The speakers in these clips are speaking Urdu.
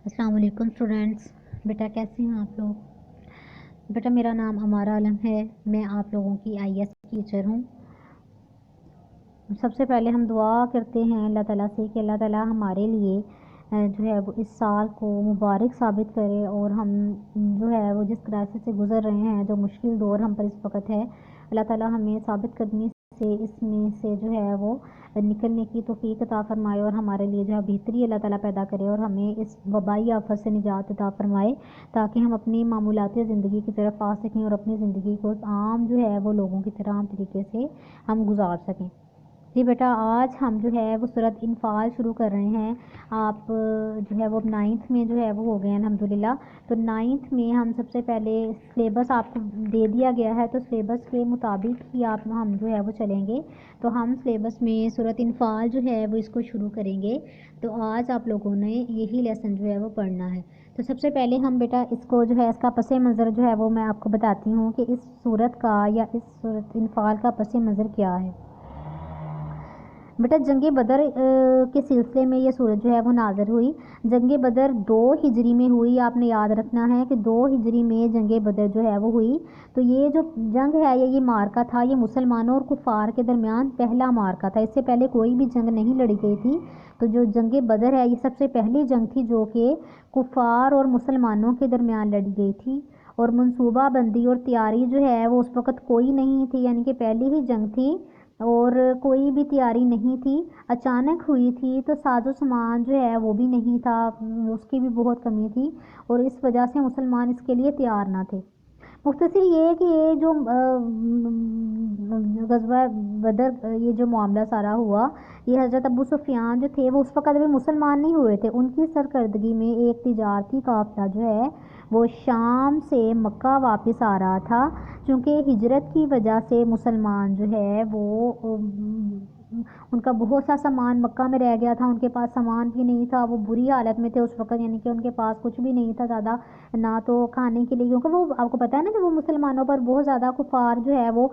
السلام علیکم اسٹوڈینٹس، بیٹا کیسے ہیں آپ لوگ؟ بیٹا میرا نام امارہ عالم ہے، میں آپ لوگوں کی آئی ایس ٹیچر ہوں۔ سب سے پہلے ہم دعا کرتے ہیں اللہ تعالیٰ سے کہ اللہ تعالیٰ ہمارے لیے جو ہے وہ اس سال کو مبارک ثابت کرے، اور ہم جو ہے وہ جس کرائسس سے گزر رہے ہیں، جو مشکل دور ہم پر اس وقت ہے، اللہ تعالیٰ ہمیں ثابت قدمی سے اس میں سے جو ہے وہ نکلنے کی توفیق عطا فرمائے، اور ہمارے لیے جو ہے بہتری اللہ تعالیٰ پیدا کرے، اور ہمیں اس وبائی آفت سے نجات عطا فرمائے تاکہ ہم اپنی معمولاتی زندگی کی طرف آ سکیں اور اپنی زندگی کو عام جو ہے وہ لوگوں کی طرح عام طریقے سے ہم گزار سکیں۔ جی بیٹا، آج ہم جو ہے وہ سورۃ انفال شروع کر رہے ہیں۔ آپ جو ہے وہ 9th میں جو ہے وہ ہو گئے ہیں الحمدللہ۔ تو 9th میں ہم سب سے پہلے سلیبس آپ کو دے دیا گیا ہے، تو سلیبس کے مطابق ہی ہم جو ہے وہ چلیں گے۔ تو ہم سلیبس میں سورۃ انفال جو ہے وہ اس کو شروع کریں گے۔ تو آج آپ لوگوں نے یہی لیسن جو ہے وہ پڑھنا ہے۔ تو سب سے پہلے ہم بیٹا اس کو جو ہے اس کا پس منظر جو ہے وہ میں آپ کو بتاتی ہوں کہ اس سورت کا یا اس سورۃ انفال کا پس منظر کیا ہے۔ بیٹا جنگ بدر کے سلسلے میں یہ سورت جو ہے وہ نازل ہوئی۔ جنگ بدر 2 ہجری میں ہوئی۔ آپ نے یاد رکھنا ہے کہ 2 ہجری میں جنگ بدر جو ہے وہ ہوئی۔ تو یہ جو جنگ ہے یا یہ مارکا تھا، یہ مسلمانوں اور کفار کے درمیان پہلا مارکا تھا۔ اس سے پہلے کوئی بھی جنگ نہیں لڑی گئی تھی۔ تو جو جنگ بدر ہے یہ سب سے پہلی جنگ تھی جو کہ کفار اور مسلمانوں کے درمیان لڑی گئی تھی، اور منصوبہ بندی اور تیاری جو ہے وہ اس وقت کوئی نہیں تھی، یعنی کہ پہلی ہی جنگ تھی اور کوئی بھی تیاری نہیں تھی، اچانک ہوئی تھی۔ تو ساز و سامان جو ہے وہ بھی نہیں تھا، اس کی بھی بہت کمی تھی، اور اس وجہ سے مسلمان اس کے لیے تیار نہ تھے۔ مختصر یہ ہے کہ یہ جو غزوہ بدر یہ جو معاملہ سارا ہوا، یہ حضرت ابو سفیان جو تھے وہ اس وقت بھی مسلمان نہیں ہوئے تھے۔ ان کی سرکردگی میں ایک تجارتی قافلہ جو ہے وہ شام سے مکہ واپس آ رہا تھا، چونکہ ہجرت کی وجہ سے مسلمان جو ہے وہ ان کا بہت سا سامان مکہ میں رہ گیا تھا، ان کے پاس سامان بھی نہیں تھا، وہ بری حالت میں تھے اس وقت، یعنی کہ ان کے پاس کچھ بھی نہیں تھا زیادہ، نہ تو کھانے کے لیے، کیونکہ وہ آپ کو پتہ ہے نا کہ وہ مسلمانوں پر بہت زیادہ کفار جو ہے وہ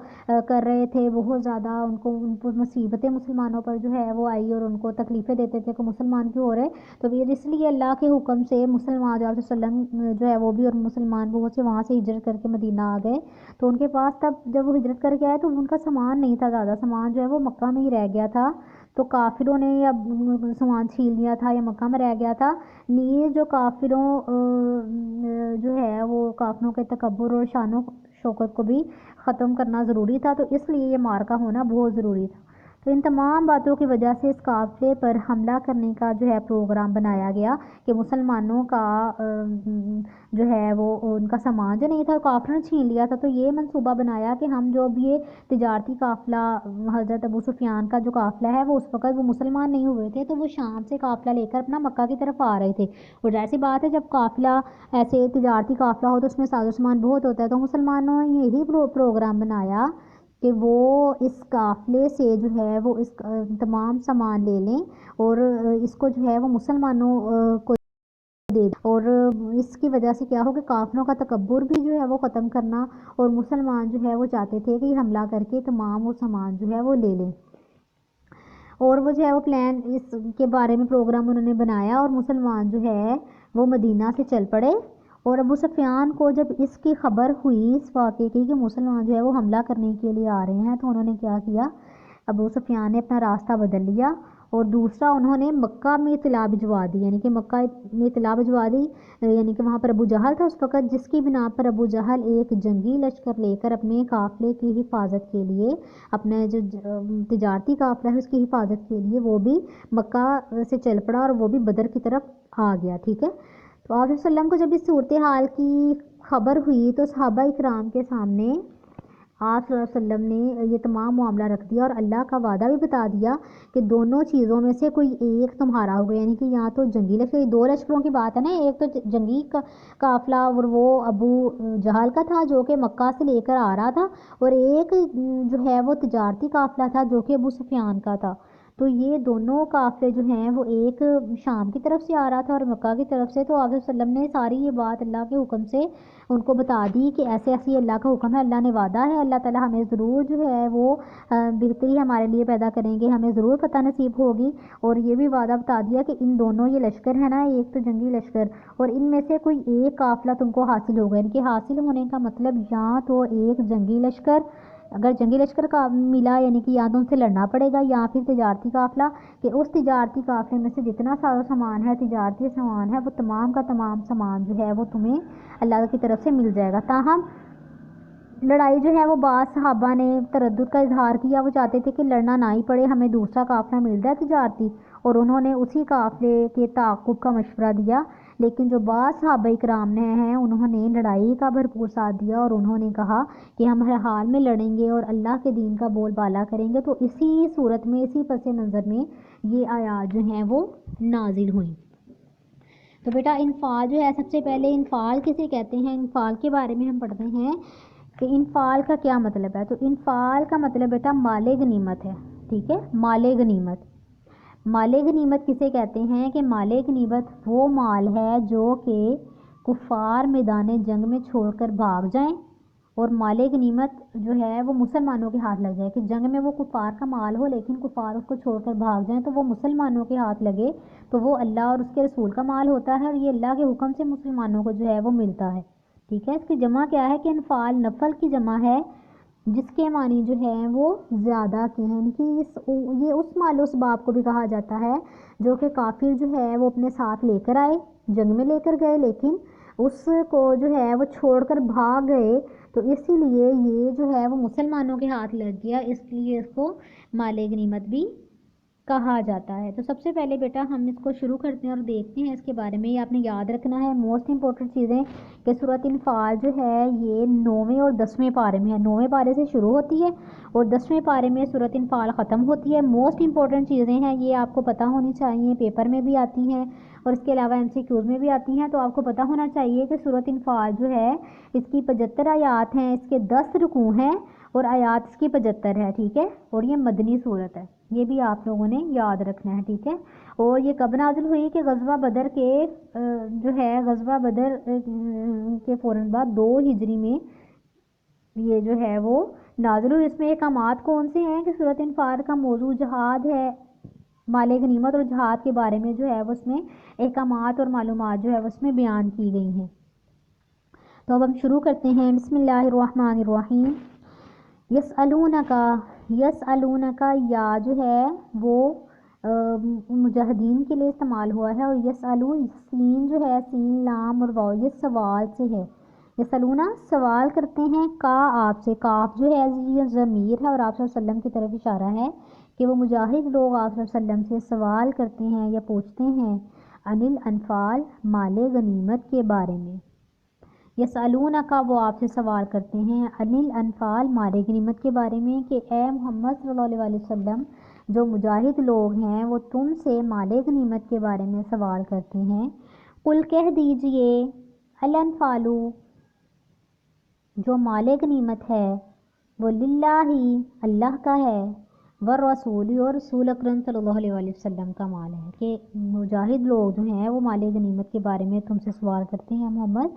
کر رہے تھے، بہت زیادہ ان کو مصیبتیں مسلمانوں پر جو ہے وہ آئی، اور ان کو تکلیفیں دیتے تھے کہ مسلمان کیوں ہو رہے۔ تو اس لیے اللہ کے حکم سے مسلمان علیہ وسلم جو ہے وہ بھی، اور مسلمان بہت سے وہاں سے ہجرت کر کے مدینہ آ گئے۔ تو ان کے پاس تب جب وہ ہجرت کر کے آئے تو ان کا سامان نہیں تھا زیادہ، سامان جو ہے وہ مکہ میں ہی رہ گیا تھا۔ تو کافروں نے یا سامان چھین لیا تھا یا مکہ میں رہ گیا تھا۔ نیز جو کافروں جو ہے وہ کافروں کے تکبر اور شان و شوکت کو بھی ختم کرنا ضروری تھا، تو اس لیے یہ مارکا ہونا بہت ضروری تھا۔ تو ان تمام باتوں کی وجہ سے اس قافلے پر حملہ کرنے کا جو ہے پروگرام بنایا گیا کہ مسلمانوں کا جو ہے وہ ان کا سامان جو نہیں تھا کافروں نے چھین لیا تھا، تو یہ منصوبہ بنایا کہ ہم جو اب یہ تجارتی قافلہ حضرت ابو سفیان کا جو قافلہ ہے وہ اس وقت وہ مسلمان نہیں ہوئے تھے، تو وہ شام سے قافلہ لے کر اپنا مکہ کی طرف آ رہے تھے، اور ایسی بات ہے جب قافلہ ایسے تجارتی قافلہ ہو تو اس میں ساز و سامان بہت ہوتا ہے، تو مسلمانوں نے یہی پروگرام بنایا کہ وہ اس قافلے سے جو ہے وہ اس تمام سامان لے لیں، اور اس کو جو ہے وہ مسلمانوں کو دے دیں، اور اس کی وجہ سے کیا ہو کہ کافروں کا تکبر بھی جو ہے وہ ختم کرنا، اور مسلمان جو ہے وہ چاہتے تھے کہ یہ حملہ کر کے تمام وہ سامان جو ہے وہ لے لیں، اور وہ جو ہے وہ پلان اس کے بارے میں پروگرام انہوں نے بنایا، اور مسلمان جو ہے وہ مدینہ سے چل پڑے۔ اور ابو سفیان کو جب اس کی خبر ہوئی اس واقعے کی کہ مسلمان جو ہے وہ حملہ کرنے کے لیے آ رہے ہیں، تو انہوں نے کیا کیا، ابو سفیان نے اپنا راستہ بدل لیا، اور دوسرا انہوں نے مکہ میں اطلاع بھجوا دی، یعنی کہ مکہ میں اطلاع بھجوا دی، یعنی کہ وہاں پر ابو جہل تھا اس وقت، جس کی بنا پر ابو جہل ایک جنگی لشکر لے کر اپنے قافلے کی حفاظت کے لیے، اپنے جو تجارتی قافلہ ہے اس کی حفاظت کے لیے وہ بھی مکہ سے چل پڑا، اور وہ بھی بدر کی طرف آ گیا، ٹھیک ہے۔ تو آپ صلی اللہ علیہ وسلم کو جب اس صورتحال کی خبر ہوئی تو صحابہ اکرام کے سامنے آپ صلی اللہ علیہ وسلم نے یہ تمام معاملہ رکھ دیا، اور اللہ کا وعدہ بھی بتا دیا کہ دونوں چیزوں میں سے کوئی ایک تمہارا ہوگا، یعنی کہ یہاں تو جنگی لشکر، 2 لشکروں کی بات ہے نا، ایک تو جنگی قافلہ اور وہ ابو جہل کا تھا جو کہ مکہ سے لے کر آ رہا تھا، اور ایک جو ہے وہ تجارتی قافلہ تھا جو کہ ابو سفیان کا تھا۔ تو یہ دونوں قافلے جو ہیں وہ ایک شام کی طرف سے آ رہا تھا اور مکہ کی طرف سے. تو آپ صلی اللہ علیہ وسلم نے ساری یہ بات اللہ کے حکم سے ان کو بتا دی کہ ایسے ایسی اللہ کا حکم ہے, اللہ نے وعدہ ہے, اللہ تعالیٰ ہمیں ضرور جو ہے وہ بہتری ہمارے لیے پیدا کریں گے, ہمیں ضرور فتح نصیب ہوگی. اور یہ بھی وعدہ بتا دیا کہ ان دونوں یہ لشکر ہے نا, ایک تو جنگی لشکر اور ان میں سے کوئی ایک قافلہ تم کو حاصل ہوگا. ان کے حاصل ہونے کا مطلب یا تو ایک جنگی لشکر, اگر جنگی لشکر کا ملا یعنی کہ یا تو ان سے لڑنا پڑے گا, یا پھر تجارتی قافلہ کہ اس تجارتی قافلے میں سے جتنا سارا سامان ہے تجارتی سامان ہے وہ تمام کا تمام سامان جو ہے وہ تمہیں اللہ کی طرف سے مل جائے گا. تاہم لڑائی جو ہے وہ بعض صحابہ نے تردد کا اظہار کیا, وہ چاہتے تھے کہ لڑنا نہ ہی پڑے, ہمیں دوسرا قافلہ مل جائے تجارتی, اور انہوں نے اسی قافلے کے تعاقب کا مشورہ دیا. لیکن جو بعض صحابہ کرام نے ہیں انہوں نے لڑائی کا بھرپور ساتھ دیا اور انہوں نے کہا کہ ہم ہر حال میں لڑیں گے اور اللہ کے دین کا بول بالا کریں گے. تو اسی صورت میں, اسی پس منظر میں یہ آیات جو ہیں وہ نازل ہوئیں. تو بیٹا انفال جو ہے, سب سے پہلے انفال کسے کہتے ہیں, انفال کے بارے میں ہم پڑھتے ہیں کہ انفال کا کیا مطلب ہے. تو انفال کا مطلب بیٹا مال غنیمت ہے. ٹھیک ہے, مال غنیمت. مال غنیمت کسے کہتے ہیں کہ مال غنیمت وہ مال ہے جو کہ کفار میدان جنگ میں چھوڑ کر بھاگ جائیں, اور مال غنیمت جو ہے وہ مسلمانوں کے ہاتھ لگ جائے, کہ جنگ میں وہ کفار کا مال ہو لیکن کفار اس کو چھوڑ کر بھاگ جائیں تو وہ مسلمانوں کے ہاتھ لگے, تو وہ اللہ اور اس کے رسول کا مال ہوتا ہے, اور یہ اللہ کے حکم سے مسلمانوں کو جو ہے وہ ملتا ہے. ٹھیک ہے, اس کی جمع کیا ہے کہ انفال نفل کی جمع ہے جس کے معنی جو ہے وہ زیادہ کے ہیں, یعنی کہ یہ اس مال و اسباب کو بھی کہا جاتا ہے جو کہ کافر جو ہے وہ اپنے ساتھ لے کر آئے, جنگ میں لے کر گئے لیکن اس کو جو ہے وہ چھوڑ کر بھاگ گئے, تو اسی لیے یہ جو ہے وہ مسلمانوں کے ہاتھ لگ گیا, اس لیے اس کو مال غنیمت بھی کہا جاتا ہے. تو سب سے پہلے بیٹا ہم اس کو شروع کرتے ہیں اور دیکھتے ہیں اس کے بارے میں. یہ آپ نے یاد رکھنا ہے موسٹ امپورٹنٹ چیزیں کہ سورۃ انفال جو ہے یہ 9ویں اور 10ویں پارے میں ہے. 9ویں پارے سے شروع ہوتی ہے اور 10ویں پارے میں سورۃ انفال ختم ہوتی ہے. موسٹ امپورٹنٹ چیزیں ہیں, یہ آپ کو پتہ ہونی چاہیے, پیپر میں بھی آتی ہیں اور اس کے علاوہ MCQs میں بھی آتی ہیں. تو آپ کو پتہ ہونا چاہیے کہ سورۃ انفال جو ہے اس کی 75 آیات ہیں, اس کے 10 رکوع ہیں اور آیات اس کی 75 ہے. ٹھیک ہے, اور یہ مدنی صورت ہے, یہ بھی آپ لوگوں نے یاد رکھنا ہے. ٹھیک ہے, اور یہ کب نازل ہوئی کہ غزوہ بدر کے جو ہے غزوہ بدر کے فوراً بعد 2 ہجری میں یہ جو ہے وہ نازل ہوئی. اس میں احکامات کون سے ہیں کہ سورۃ انفال کا موضوع جہاد ہے, مال غنیمت اور جہاد کے بارے میں جو ہے وہ اس میں احکامات اور معلومات جو ہے وہ اس میں بیان کی گئی ہیں. تو اب ہم شروع کرتے ہیں. بسم اللہ الرحمن الرحیم. یسألونکا یا جو ہے وہ مجاہدین کے لیے استعمال ہوا ہے, اور یسألو سین جو ہے سین لام اور واو یہ سوال سے ہے. یسألونا سوال کرتے ہیں, کا آپ سے, کاف جو ہے یہ ضمیر ہے اور آپ صلی اللہ علیہ وسلم کی طرف اشارہ ہے کہ وہ مجاہد لوگ آپ صلی اللہ علیہ وسلم سے سوال کرتے ہیں یا پوچھتے ہیں عن الانفال مال غنیمت کے بارے میں. یسألونکا وہ آپ سے سوال کرتے ہیں عن الانفال مال غنیمت کے بارے میں کہ اے محمد صلی اللہ علیہ وسلم جو مجاہد لوگ ہیں وہ تم سے مال غنیمت کے بارے میں سوال کرتے ہیں. قل کہہ دیجئے الانفال جو مال غنیمت ہے وہ للہ اللہ کا ہے, والرسول اور رسول اکرم صلی اللہ علیہ وسلم کا مال ہے. کہ مجاہد لوگ جو ہیں وہ مال غنیمت کے بارے میں تم سے سوال کرتے ہیں محمد,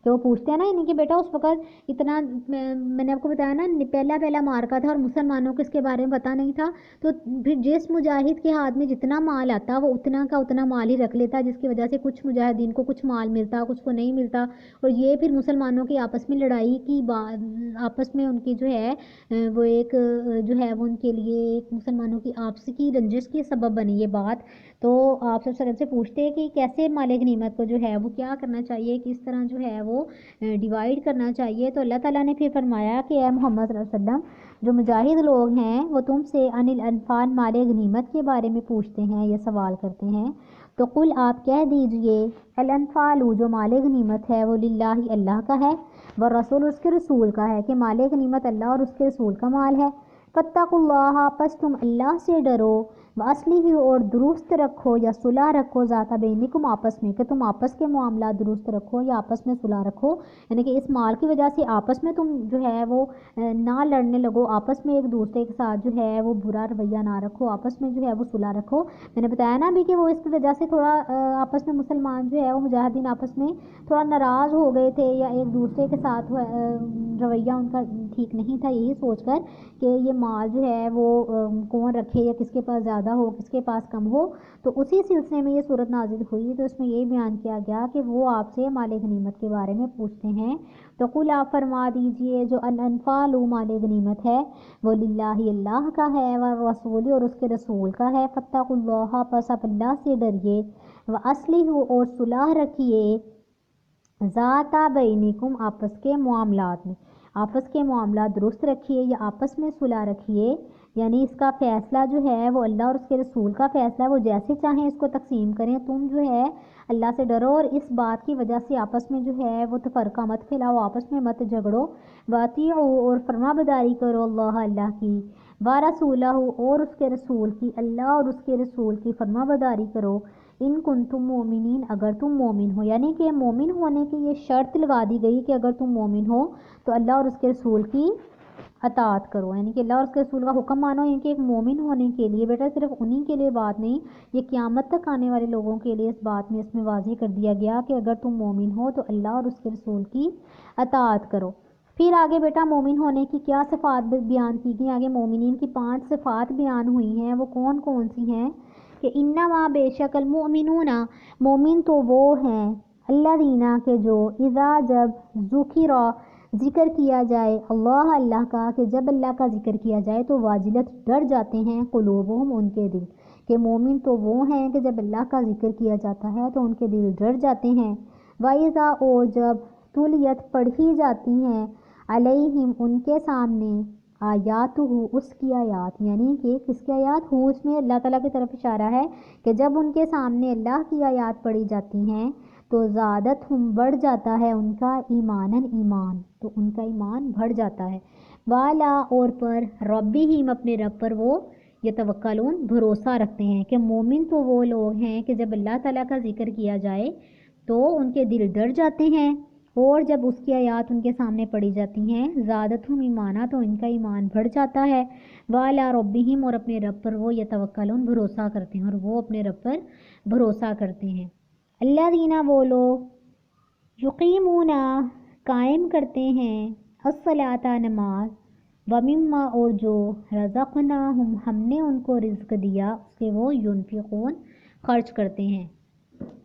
کہ وہ پوچھتے ہیں نا یعنی کہ بیٹا اس وقت اتنا میں نے آپ کو بتایا نا پہلا مارکا تھا اور مسلمانوں کو اس کے بارے میں پتہ نہیں تھا, تو پھر جس مجاہد کے ہاتھ میں جتنا مال آتا وہ اتنا کا اتنا مال ہی رکھ لیتا, جس کی وجہ سے کچھ مجاہدین کو کچھ مال ملتا کچھ کو نہیں ملتا, اور یہ پھر مسلمانوں کی آپس میں لڑائی کی آپس میں ان کی جو ہے وہ ایک جو ہے وہ ان کے لیے ایک مسلمانوں کی آپس کی رنجش کے سبب بنی یہ بات. تو آپ سب سے پوچھتے ہیں کہ کیسے مال غنیمت کو جو ہے وہ کیا کرنا چاہیے, کس طرح جو ہے وہ ڈیوائیڈ کرنا چاہیے. تو اللہ تعالیٰ نے پھر فرمایا کہ اے محمد صلی اللہ علیہ وسلم جو مجاہد لوگ ہیں وہ تم سے عن الانفال مال غنیمت کے بارے میں پوچھتے ہیں یا سوال کرتے ہیں. تو قل آپ کہہ دیجئے الانفال جو مال غنیمت ہے وہ للہ اللہ کا ہے, والرسول اس کے رسول کا ہے, کہ مال غنیمت اللہ اور اس کے رسول کا مال ہے. فاتقوا اللہ پس تم اللہ سے ڈرو, واصلی ہی اور درست رکھو یا صلح رکھو ذات بینکم آپس میں، کہ تم آپس کے معاملات درست رکھو یا آپس میں صلح رکھو، یعنی کہ اس مال کی وجہ سے آپس میں تم جو ہے وہ نہ لڑنے لگو، آپس میں ایک دوسرے کے ساتھ جو ہے وہ برا رویہ نہ رکھو، آپس میں جو ہے وہ صلح رکھو۔ میں نے بتایا نا ابھی کہ وہ اس کی وجہ سے تھوڑا آپس میں مسلمان جو ہے وہ مجاہدین آپس میں تھوڑا ناراض ہو گئے تھے، یا ایک دوسرے کے ساتھ رویہ ان کا ٹھیک نہیں تھا، یہی سوچ کر کہ یہ مال جو ہے وہ کون رکھے یا کس کے پاس زیادہ ہو کس کے پاس کم ہو۔ تو اسی سلسلے میں یہ صورت نازل ہوئی، تو اس میں یہی بیان کیا گیا کہ وہ آپ سے مال غنیمت کے بارے میں پوچھتے ہیں، تو قل آپ فرما دیجئے جو الانفال مال غنیمت ہے وہ للہ اللہ کا ہے، والرسول اور اس کے رسول کا ہے، فاتقوا اللہ پس آپ اللہ سے ڈریے، واصلحوا اور صلح رکھیے، ذات بینکم آپس کے معاملات میں، آپس کے معاملات درست رکھیے یا آپس میں صلح رکھیے، یعنی اس کا فیصلہ جو ہے وہ اللہ اور اس کے رسول کا فیصلہ ہے، وہ جیسے چاہیں اس کو تقسیم کریں، تم جو ہے اللہ سے ڈرو اور اس بات کی وجہ سے آپس میں جو ہے وہ تفرقہ مت پھیلاؤ، آپس میں مت جھگڑو، واطیعوا اور فرما برداری کرو اللہ کی، ورسولہ اور اس کے رسول کی، اللہ اور اس کے رسول کی فرما برداری کرو، ان کنتم مومنین اگر تم مومن ہو، یعنی کہ مومن ہونے کی یہ شرط لگا دی گئی کہ اگر تم مومن ہو تو اللہ اور اس کے رسول کی اطاعت کرو، یعنی کہ اللہ اور اس کے رسول کا حکم مانو، یعنی کہ ایک مومن ہونے کے لیے بیٹا صرف انہی کے لیے بات نہیں، یہ قیامت تک آنے والے لوگوں کے لیے اس بات میں اس میں واضح کر دیا گیا کہ اگر تم مومن ہو تو اللہ اور اس کے رسول کی اطاعت کرو۔ پھر آگے بیٹا مومن ہونے کی کیا صفات بیان کی گئی، آگے مومنین کی 5 صفات بیان ہوئی ہیں، وہ کون کون سی ہیں کہ انما بے شک المؤمنون مومن تو وہ ہیں، الذین کے جو اذا جب ذکر کیا جائے اللہ کا، کہ جب اللہ کا ذکر کیا جائے تو واجلت ڈر جاتے ہیں قلوبہم ان کے دل، کہ مومن تو وہ ہیں کہ جب اللہ کا ذکر کیا جاتا ہے تو ان کے دل ڈر جاتے ہیں، وَإِذَا اور جب تلیت پڑھی جاتی ہیں علیہم ان کے سامنے آیاتہ اس کی آیات، یعنی کہ کس کی آیات ہو، اس میں اللہ تعالیٰ کی طرف اشارہ ہے کہ جب ان کے سامنے اللہ کی آیات پڑھی جاتی ہیں تو زادتہم بڑھ جاتا ہے ان کا ایماناً ایمان، تو ان کا ایمان بڑھ جاتا ہے، والا اور پر ربہم اپنے رب پر وہ یتوکلون بھروسہ رکھتے ہیں، کہ مومن تو وہ لوگ ہیں کہ جب اللہ تعالیٰ کا ذکر کیا جائے تو ان کے دل ڈر جاتے ہیں، اور جب اس کی آیات ان کے سامنے پڑھی جاتی ہیں زادتہم ایمانا تو ان کا ایمان بڑھ جاتا ہے، وعلی ربہم اور اپنے رب پر وہ یتوکلون بھروسہ کرتے ہیں، اور وہ اپنے رب پر بھروسہ کرتے ہیں، الذین وہ لوگ یقیمون قائم کرتے ہیں الصلاۃ نماز، ومما اور جو رزقناہم ہم نے ان کو رزق دیا اس کے وہ ینفقون خرچ کرتے ہیں۔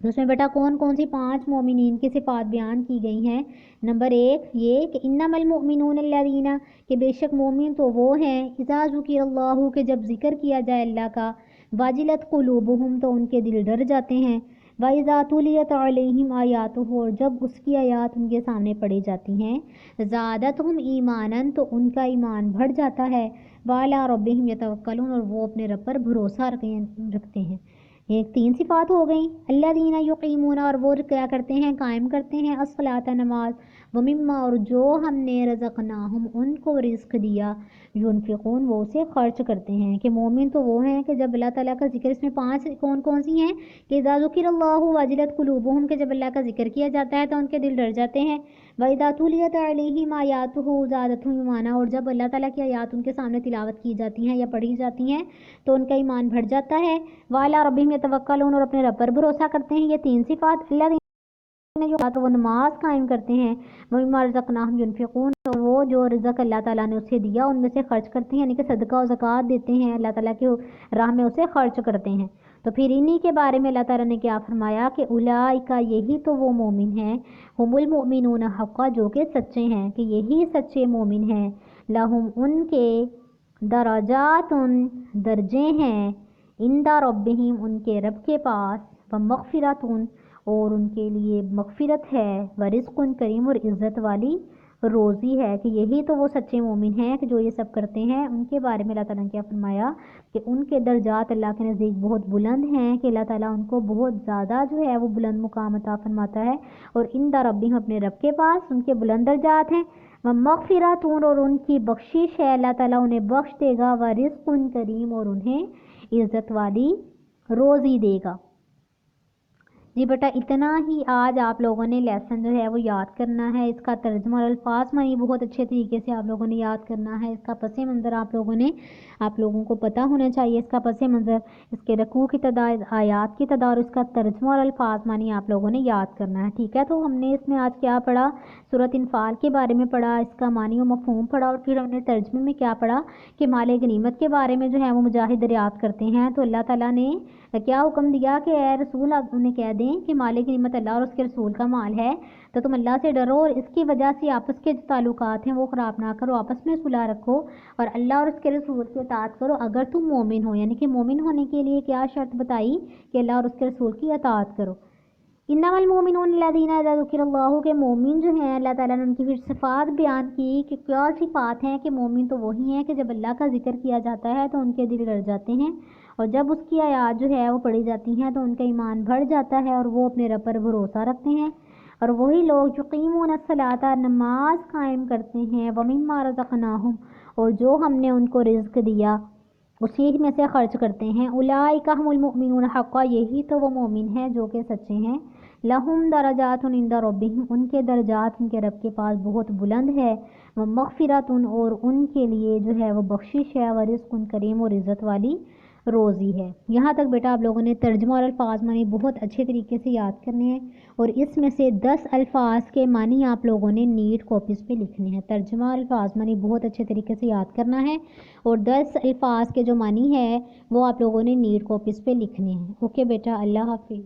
تو اس میں بیٹا کون کون سی 5 مومنین کی صفات بیان کی گئی ہیں، نمبر 1 یہ کہ انما المؤمنون الذین کہ بے شک مومن تو وہ ہیں اذا ذکر اللہ کہ جب ذکر کیا جائے اللہ کا، واجلت قلوبہم تو ان کے دل ڈر جاتے ہیں، وَإِذَا تُلِيَتْ عَلَيْهِمْ آیاتہ اور جب اس کی آیات ان کے سامنے پڑھی جاتی ہیں زادتہم ایماناً تو ان کا ایمان بڑھ جاتا ہے، وعلی ربہم یتوکلون اور وہ اپنے رب پر بھروسہ رکھتے ہیں۔ ایک 3 صفات ہو گئیں، الذین یقیمون اور وہ کیا کرتے ہیں قائم کرتے ہیں الصلاۃ نماز، ومما اور جو ہم نے رزقناہم ان کو رزق دیا، ینفقون وہ اسے خرچ کرتے ہیں، کہ مومن تو وہ ہیں کہ جب اللہ تعالیٰ کا ذکر، اس میں 5 کون کون سی ہیں کہ اذا ذکر اللہ وجلت قلوبہم کہ جب اللہ کا ذکر کیا جاتا ہے تو ان کے دل ڈر جاتے ہیں، وَإِذَا تُلِيَتْ عَلَيْهِمْ آیَاتُهُ زَادَتْهُمْ ایمانا اور جب اللہ تعالیٰ کی آیات ان کے سامنے تلاوت کی جاتی ہیں یا پڑھی جاتی ہیں تو ان کا ایمان بڑھ جاتا ہے، وَعَلَىٰ رَبِّهِمْ يَتَوَكَّلُونَ اور اپنے رب پر بھروسہ کرتے ہیں، یہ 3 صفات اللہ جو وہ نماز قائم کرتے ہیں، وَمِمَّا رَزَقْنَاهُمْ يُنْفِقُونَ اور وہ جو رزق اللہ تعالیٰ نے اسے دیا ان میں سے خرچ کرتے ہیں، یعنی کہ صدقہ و زکوٰۃ دیتے ہیں، اللہ تعالیٰ کی راہ میں اسے خرچ کرتے ہیں۔ تو پھر انہی کے بارے میں اللہ تعالیٰ نے کیا فرمایا کہ اولئک یہی تو وہ مومن ہیں، ہم المؤمنون حقا جو کہ سچے ہیں، کہ یہی سچے مومن ہیں، لہم ان کے درجات درجے ہیں، عند ربہم ان کے رب کے پاس، ومغفرۃ اور ان کے لیے مغفرت ہے، ورزق کریم اور عزت والی روزی ہے، کہ یہی تو وہ سچے مومن ہیں کہ جو یہ سب کرتے ہیں۔ ان کے بارے میں اللہ تعالیٰ نے کیا فرمایا کہ ان کے درجات اللہ کے نزدیک بہت بلند ہیں، کہ اللہ تعالیٰ ان کو بہت زیادہ جو ہے وہ بلند مقام عطا فرماتا ہے، اور عند ربہم اپنے رب کے پاس ان کے بلند درجات ہیں، ومغفرۃ اور ان کی بخشش ہے، اللہ تعالیٰ انہیں بخش دے گا، ورزق کریم اور انہیں عزت والی روزی دے گا۔ جی بیٹا اتنا ہی آج آپ لوگوں نے لیسن جو ہے وہ یاد کرنا ہے، اس کا ترجمہ اور الفاظ معنی بہت اچھے طریقے سے آپ لوگوں نے یاد کرنا ہے، اس کا پس منظر آپ لوگوں کو پتہ ہونا چاہیے، اس کا پس منظر، اس کے رکوع کی تعداد، آیات کی تعداد اور اس کا ترجمہ اور الفاظ معنی آپ لوگوں نے یاد کرنا ہے، ٹھیک ہے۔ تو ہم نے اس میں آج کیا پڑھا، سورۃ انفال کے بارے میں پڑھا، اس کا معنی و مفہوم پڑھا، اور پھر ہم نے ترجمے میں کیا پڑھا کہ مال غنیمت کے بارے میں جو ہے وہ مجاہد دریافت کرتے ہیں تو اللہ تعالیٰ نے کیا حکم دیا کہ اے رسول آپ انہیں کہہ دیں کہ مال غنیمت اللہ اور اس کے رسول کا مال ہے، تو تم اللہ سے ڈرو اور اس کی وجہ سے آپس کے جو تعلقات ہیں وہ خراب نہ کرو، آپس میں صلح رکھو اور اللہ اور اس کے رسول کی اطاعت کرو اگر تم مومن ہو، یعنی کہ مومن ہونے کے لیے کیا شرط بتائی کہ اللہ اور اس کے رسول کی اطاعت کرو۔ انما المؤمنون الذین اذا ذکر اللہ، کے مومن جو ہیں اللہ تعالیٰ نے ان کی پھر صفات بیان کی کہ کیا صفات ہیں کہ مومن تو وہی ہیں کہ جب اللہ کا ذکر کیا جاتا ہے تو ان کے دل ڈر جاتے ہیں، اور جب اس کی آیات جو ہے وہ پڑھی جاتی ہیں تو ان کا ایمان بڑھ جاتا ہے اور وہ اپنے رب پر بھروسہ رکھتے ہیں، اور وہی لوگ جو یقیمون الصلاۃ، نماز قائم کرتے ہیں، ومما رزقناہم، اور جو ہم نے ان کو رزق دیا اسی میں سے خرچ کرتے ہیں، اولئک هم المؤمنون حقا، یہی تو وہ مومن ہیں جو کہ سچے ہیں، لہم درجات عند ربہم، ان کے درجات ان کے رب کے پاس بہت بلند ہے، ومغفرۃ، اور ان کے لیے جو ہے وہ بخشش ہے، ورزق کریم، اور عزت والی روزی ہے۔ یہاں تک بیٹا آپ لوگوں نے ترجمہ اور الفاظ معنی بہت اچھے طریقے سے یاد کرنے ہیں، اور اس میں سے 10 الفاظ کے معنی آپ لوگوں نے نیٹ کاپیز پہ لکھنے ہیں۔ ترجمہ اور الفاظ معنی بہت اچھے طریقے سے یاد کرنا ہے، اور 10 الفاظ کے جو معنی ہے وہ آپ لوگوں نے نیٹ کاپیز پہ لکھنے ہیں۔ اوکے بیٹا، اللہ حافظ۔